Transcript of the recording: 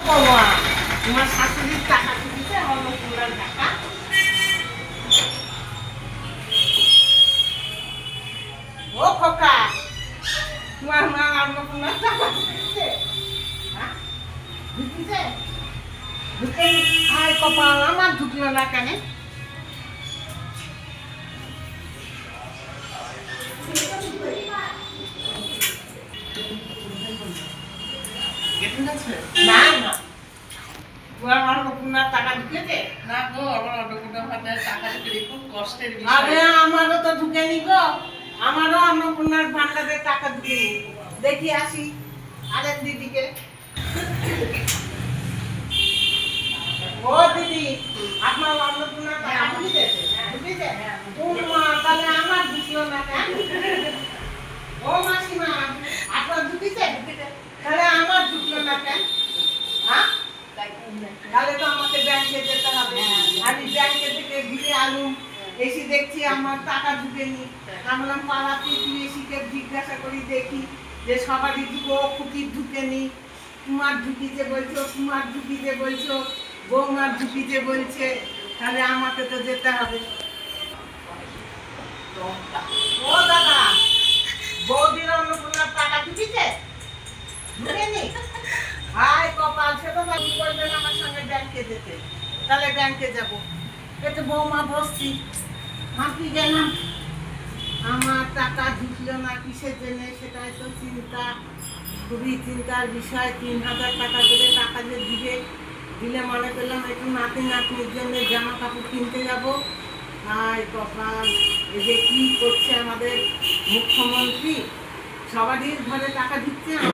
বাবা, তোমার শাশুড়ির টাকা দিতে অন্নপূর্ণার টাকা। ও খোকা, তোমার মা অন্নপূর্ণার টাকা দিচ্ছে? ঢুকিছে? ঢুকে আয় কপাল, আমার ঢুকলো না কেন? না না, তোমার অন্নপূর্ণার টাকা ঢুকেছে? না গো, আমার অন্নপূর্ণা ভান্ডারের টাকা ঢুকে খুব কষ্টের আরে বিষয়। আমারও তো ঢুকেনি গো, আমারও অন্নপূর্ণার ভান্ডারের টাকা ঢুকেনি। দেখি আসি আরেক দিদিকে। ও দিদি, আপনার অন্নপূর্ণার টাকা ঢুকেছে? ঢুকেছে? মা, তাহলে আমার ঢুকলো না কেন? ও মাসিমা, আপনার ঢুকেছে? তাহলে আমার ঢুকলো না কেন? হ্যাঁ, তাহলে তো আমাকে ব্যাংকে যেতে হবে। আমি ব্যাংকে থেকে ঘুরে আলুম, এসে দেখছি আমার টাকা ঢুকেনি। আমি বললাম পাড়া প্রতিবেশীকে জিজ্ঞাসা করি দেখি যে সবারই ঢুকো, খুঁটির ঢুকেনি, তোমার ঢুকিতে বলছো, তোমার ঢুকিতে বলছো, বৌমার ঢুকিতে বলছে, তাহলে আমাকে তো যেতে হবে। ও দাদা, বৌদির অন্নপূর্ণার টাকা ঢুকিছে? ঢুকেনি? হায় কপাল, সে তো বাকি করবেন আমার সঙ্গে ব্যাংকে যেতে। তাহলে ব্যাংকে যাব। একটু বৌমা বসছি, হাঁপি গেলাম। আমার টাকা ঢুকলো না কিসের জন্য, সেটাই তো চিন্তা, খুবই চিন্তার বিষয়। ৩,০০০ টাকা করে টাকা যে দিলে মনে করলাম একটু নাতি নাতনির জন্য জামা কাপড় কিনতে যাব। হায় কপাল, এই যে কি করছে আমাদের মুখ্যমন্ত্রী, সবারই ঘরে টাকা দিচ্ছে।